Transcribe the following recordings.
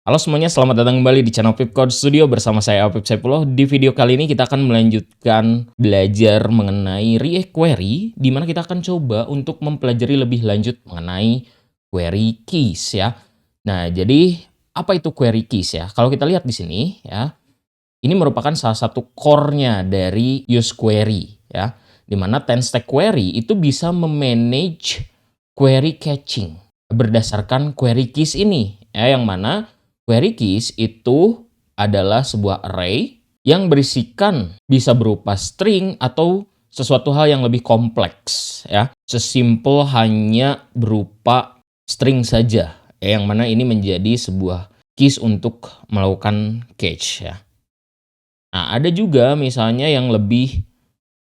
Halo semuanya, selamat datang kembali di channel Pipcode Studio bersama saya Apip Saipullah. Di video kali ini kita akan melanjutkan belajar mengenai React Query, di mana kita akan coba untuk mempelajari lebih lanjut mengenai query keys ya. Nah, jadi apa itu query keys ya? Kalau kita lihat di sini ya, ini merupakan salah satu core-nya dari use query ya, di mana 10 stack query itu bisa memanage query caching berdasarkan query keys ini ya, yang mana query keys itu adalah sebuah array yang berisikan bisa berupa string atau sesuatu hal yang lebih kompleks ya. Sesimpel hanya berupa string saja ya, yang mana ini menjadi sebuah keys untuk melakukan cache ya. Nah, ada juga misalnya yang lebih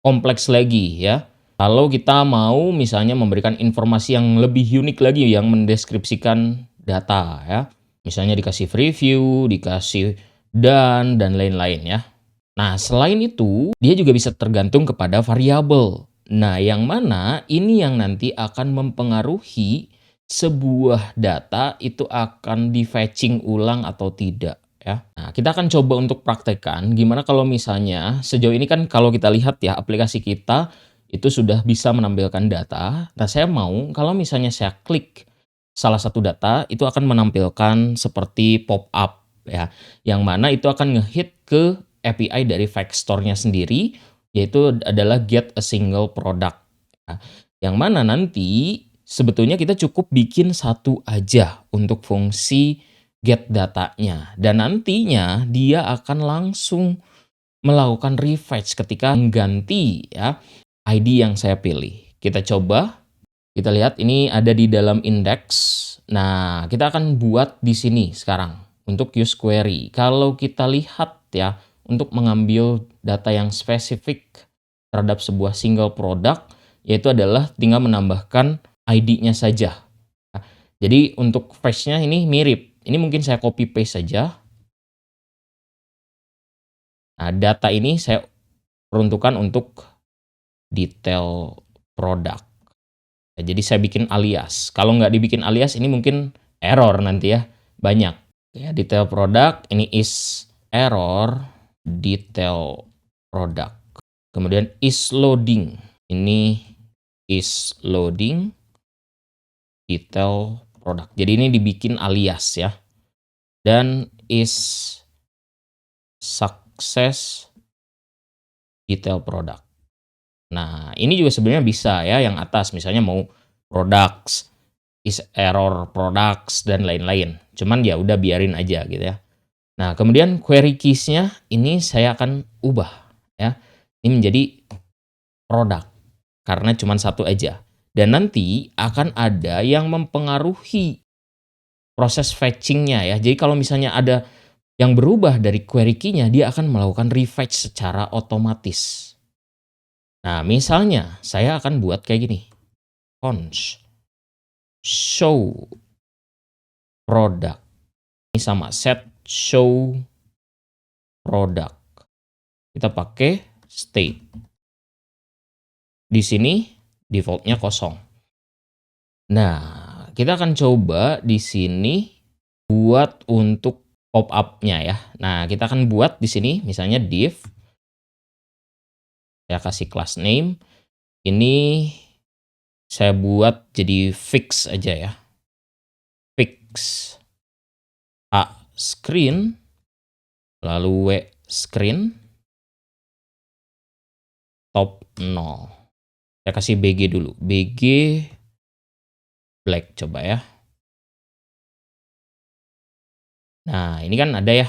kompleks lagi ya. Kalau kita mau misalnya memberikan informasi yang lebih unik lagi yang mendeskripsikan data ya. Misalnya dikasih preview, dikasih done, dan lain-lain ya. Nah, selain itu, dia juga bisa tergantung kepada variabel. Nah, yang mana ini yang nanti akan mempengaruhi sebuah data itu akan di-fetching ulang atau tidak ya. Nah, kita akan coba untuk praktekkan gimana kalau misalnya sejauh ini kan kalau kita lihat ya aplikasi kita itu sudah bisa menampilkan data. Nah, saya mau kalau misalnya saya klik salah satu data itu akan menampilkan seperti pop-up ya, yang mana itu akan ngehit ke API dari Vector-nya sendiri, yaitu adalah get a single product. Nah, yang mana nanti sebetulnya kita cukup bikin satu aja untuk fungsi get datanya. Dan nantinya dia akan langsung melakukan refetch ketika mengganti ya ID yang saya pilih. Kita coba, kita lihat ini ada di dalam index. Nah, kita akan buat di sini sekarang untuk use query. Kalau kita lihat ya, untuk mengambil data yang spesifik terhadap sebuah single product, yaitu adalah tinggal menambahkan ID-nya saja. Nah, jadi untuk fetch-nya ini mirip. Ini mungkin saya copy paste saja. Nah, data ini saya peruntukkan untuk detail product. Nah, jadi saya bikin alias. Kalau nggak dibikin alias ini mungkin error nanti ya. Banyak. Ya, detail product ini is error detail product. Kemudian is loading. Ini is loading detail product. Jadi ini dibikin alias ya. Dan is success detail product. Nah, ini juga sebenarnya bisa ya yang atas misalnya mau products, is error products dan lain-lain. Cuman ya udah biarin aja gitu ya. Nah, kemudian query keys-nya ini saya akan ubah ya. Ini menjadi product karena cuma satu aja. Dan nanti akan ada yang mempengaruhi proses fetching-nya ya. Jadi kalau misalnya ada yang berubah dari query key-nya, dia akan melakukan refetch secara otomatis. Nah, misalnya saya akan buat kayak gini. Const show product. Ini sama set show product. Kita pakai state. Di sini default-nya kosong. Nah, kita akan coba di sini buat untuk pop-up-nya ya. Nah, kita akan buat di sini misalnya div. Saya kasih class name. Ini saya buat jadi fix aja ya. Fix A screen, lalu W screen, top 0. Saya kasih BG dulu. BG black coba ya. Nah, ini kan ada ya.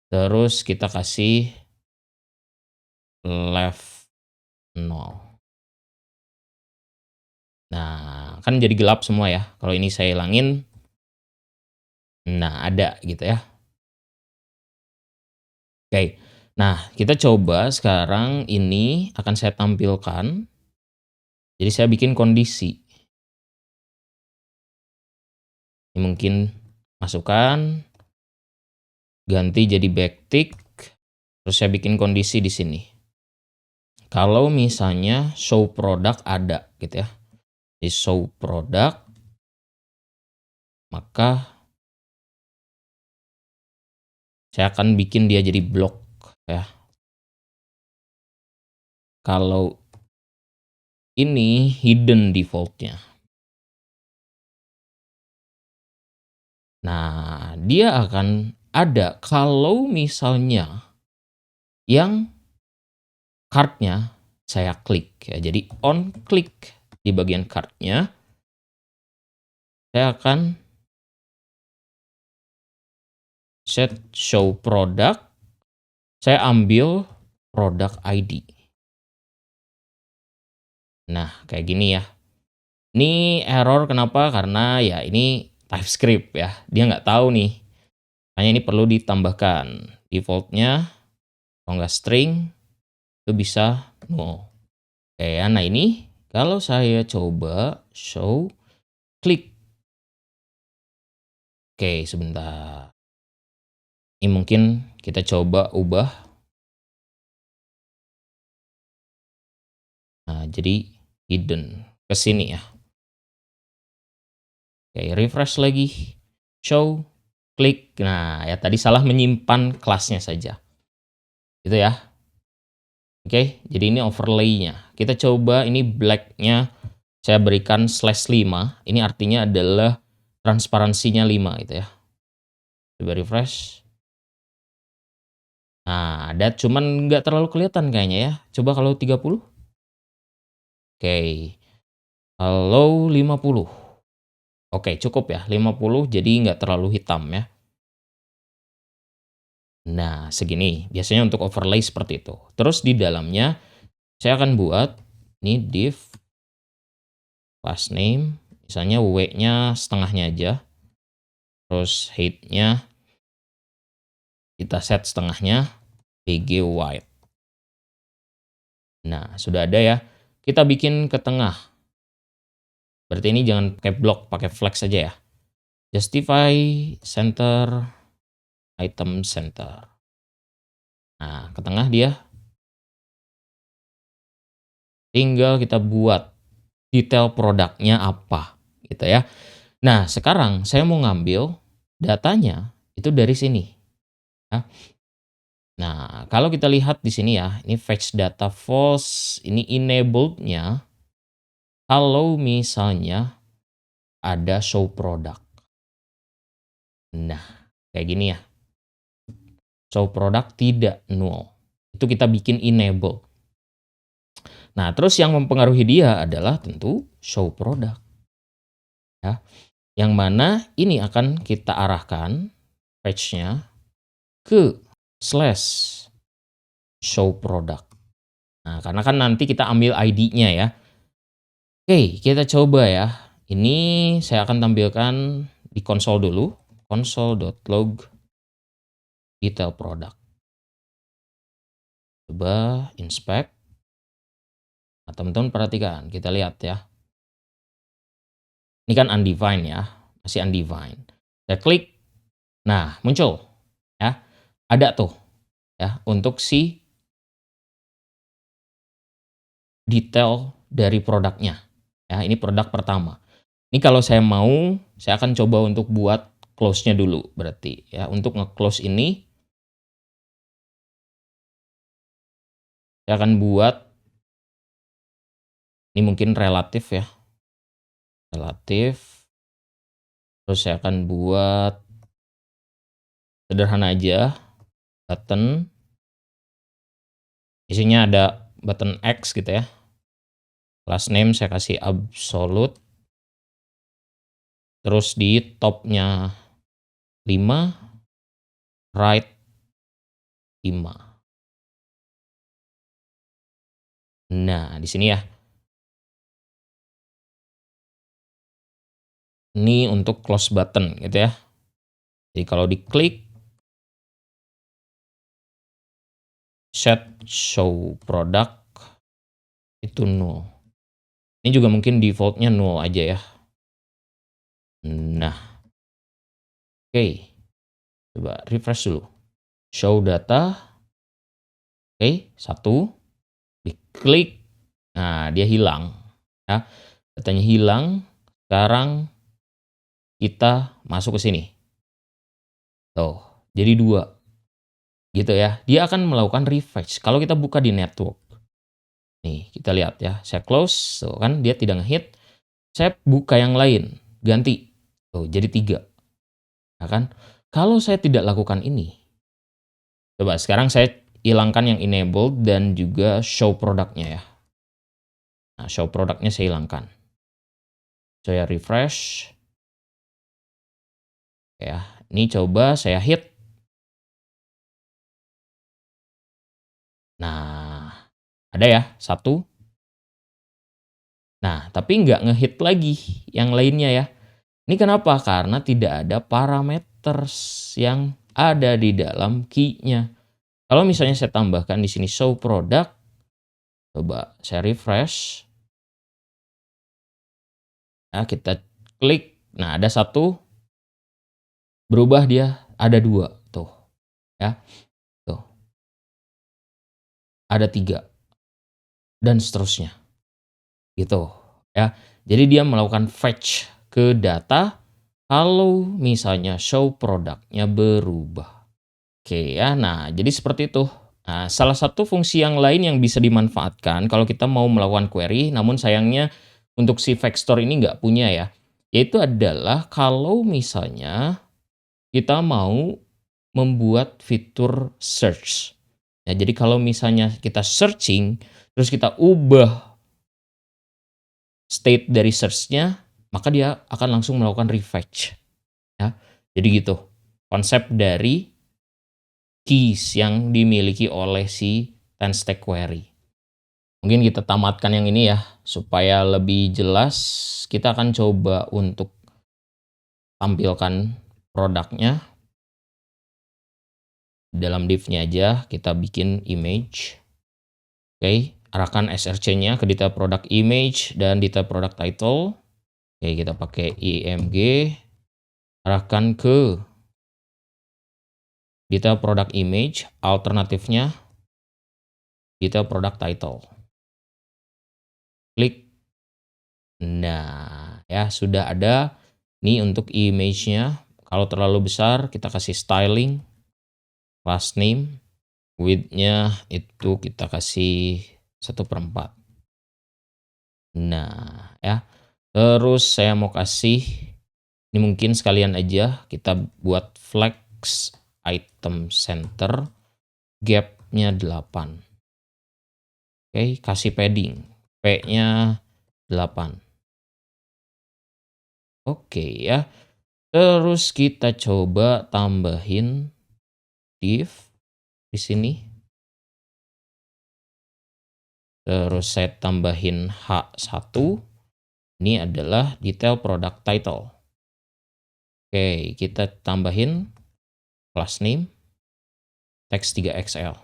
Terus kita kasih left 0. Nah, kan jadi gelap semua ya. Kalau ini saya hilangin, nah ada gitu ya. Oke, nah kita coba sekarang ini akan saya tampilkan. Jadi saya bikin kondisi. Ini mungkin masukkan, ganti jadi backtick, terus saya bikin kondisi di sini. Kalau misalnya show product ada gitu ya. Di show product, maka Saya akan bikin dia jadi blok ya. Kalau ini hidden default-nya. Nah, dia akan ada kalau misalnya yang card-nya saya klik ya. Jadi on klik di bagian card-nya, saya akan set show product, saya ambil product ID. Nah, kayak gini ya. Ini error kenapa? Karena ya ini TypeScript ya. Dia nggak tahu nih. Makanya ini perlu ditambahkan. Default-nya kalau nggak string itu bisa null. Oke ya, nah ini kalau saya coba show klik. Oke, sebentar. Ini mungkin kita coba ubah. Nah, jadi hidden ke sini ya. Oke, refresh lagi. Show klik. Nah, ya tadi salah menyimpan kelasnya saja. Gitu ya. Oke, jadi ini overlay-nya. Kita coba ini black-nya saya berikan /5. Ini artinya adalah transparansinya 5 gitu ya. Coba refresh. Nah, ada cuman nggak terlalu kelihatan kayaknya ya. Coba kalau 30. Oke. Kalau 50. Oke, cukup ya. 50 jadi nggak terlalu hitam ya. Nah, segini. Biasanya untuk overlay seperti itu. Terus di dalamnya saya akan buat ini div class name. Misalnya W-nya setengahnya aja. Terus height-nya kita set setengahnya. BG white. Nah, sudah ada ya. Kita bikin ke tengah. Berarti ini jangan pakai block, pakai flex saja ya. Justify center, item center. Nah, ke tengah dia. Tinggal kita buat detail produknya apa, gitu ya. Nah, sekarang saya mau ngambil datanya itu dari sini. Ya. Nah, kalau kita lihat di sini ya, ini fetch data false, ini enabled-nya kalau misalnya ada show product. Nah, kayak gini ya. Show product tidak null. Itu kita bikin enable. Nah, terus yang mempengaruhi dia adalah tentu show product. Ya. Yang mana ini akan kita arahkan page-nya ke slash show product. Nah, karena kan nanti kita ambil ID-nya ya. Oke, kita coba ya. Ini saya akan tampilkan di konsol dulu. Console.log detail product. Coba inspect. Nah, teman-teman perhatikan, kita lihat ya. Ini kan undefined ya, masih undefined. Saya klik, nah muncul ya, ada tuh ya untuk si detail dari produknya. Ya, ini produk pertama. Ini kalau saya mau, saya akan coba untuk buat close-nya dulu berarti ya. Untuk nge-close ini saya akan buat ini mungkin relatif ya. Relatif. Terus saya akan buat sederhana aja, button. Isinya ada button X gitu ya. Class name saya kasih absolute. Terus di topnya 5, right 5. Nah, di sini ya. Ini untuk close button gitu ya. Jadi kalau diklik set show product itu null. Ini juga mungkin defaultnya null aja ya. Nah, oke. Coba refresh dulu. Show data. Oke, 1. Diklik. Nah, dia hilang. Ya. Datanya hilang. Sekarang kita masuk ke sini. Tuh, jadi 2. gitu ya, dia akan melakukan refresh. Kalau kita buka di network, nih kita lihat ya, saya close, tuh kan dia tidak nge-hit, saya buka yang lain, ganti, tuh jadi 3, ya kan. Kalau saya tidak lakukan ini, coba sekarang saya hilangkan yang enabled dan juga show produknya ya. Nah, show produknya saya hilangkan. Saya refresh, ya. Ini coba saya hit. Nah, ada ya, 1. Nah, tapi nggak nge-hit lagi yang lainnya ya. Ini kenapa? Karena tidak ada parameters yang ada di dalam key-nya. Kalau misalnya saya tambahkan di sini show product, coba saya refresh. Nah, kita klik. Nah, ada 1, berubah dia ada 2, tuh ya. Tuh, ada 3 dan seterusnya. Gitu ya. Jadi dia melakukan fetch ke data kalau misalnya show produknya berubah. Oke ya, nah jadi seperti itu. Nah, salah satu fungsi yang lain yang bisa dimanfaatkan kalau kita mau melakukan query, namun sayangnya untuk si Vector ini nggak punya ya, yaitu adalah kalau misalnya kita mau membuat fitur search. Ya, jadi kalau misalnya kita searching, terus kita ubah state dari search-nya, maka dia akan langsung melakukan refetch. Ya. Jadi gitu, konsep dari keys yang dimiliki oleh si 10 stack query. Mungkin kita tamatkan yang ini ya, supaya lebih jelas kita akan coba untuk tampilkan produknya. Dalam div-nya aja kita bikin image. Oke, arahkan src-nya ke detail product image dan detail product title. Oke, kita pakai img, arahkan ke detail product image, alternatifnya detail product title. Klik. Nah, ya sudah ada. Ini untuk image-nya. Kalau terlalu besar, kita kasih styling, class name, width-nya itu kita kasih 1/4. Nah, ya. Terus saya mau kasih, ini mungkin sekalian aja kita buat flex item center, gap-nya 8. Oke, kasih padding, P-nya 8. Oke ya. Terus kita coba tambahin div di sini. Terus saya tambahin H1. Ini adalah detail product title. Oke, kita tambahin class name text 3XL.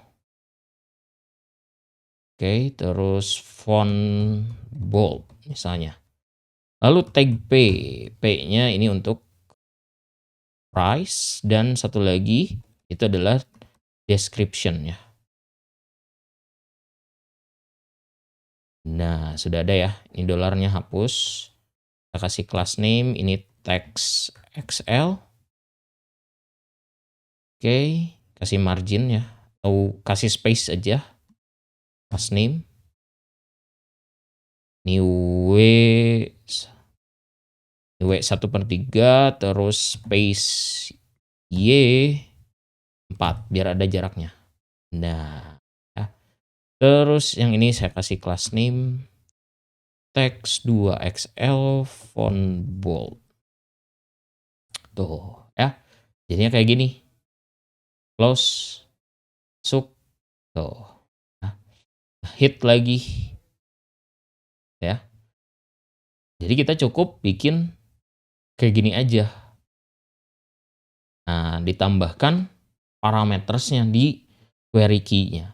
Oke, terus font bold misalnya. Lalu tag P. P-nya ini untuk price dan satu lagi itu adalah description ya. Nah, sudah ada ya. Ini dolarnya hapus. Kita kasih class name, ini text XL. Oke, kasih margin ya. Atau kasih space aja. Class name. Ini W 1/3, terus space Y 4, biar ada jaraknya. Nah, ya. Terus yang ini saya kasih class name text 2XL font bold. Tuh, ya. Jadinya kayak gini. Close, masuk, tuh. Nah, hit lagi, ya. Jadi kita cukup bikin kayak gini aja. Nah, ditambahkan parametersnya di query key-nya.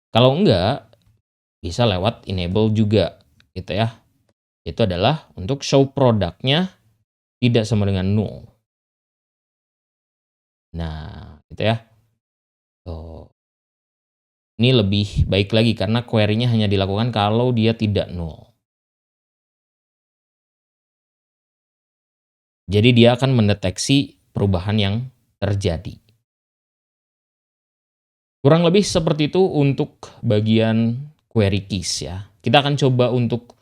Kalau enggak, bisa lewat enable juga, gitu ya. Itu adalah untuk show produknya tidak sama dengan null. Nah, gitu ya. Tuh. Ini lebih baik lagi karena query-nya hanya dilakukan kalau dia tidak null. Jadi dia akan mendeteksi perubahan yang terjadi. Kurang lebih seperti itu untuk bagian query keys ya. Kita akan coba untuk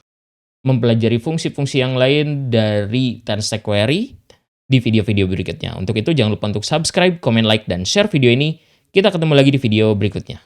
mempelajari fungsi-fungsi yang lain dari Tenstack Query di video-video berikutnya. Untuk itu jangan lupa untuk subscribe, comment, like, dan share video ini. Kita ketemu lagi di video berikutnya.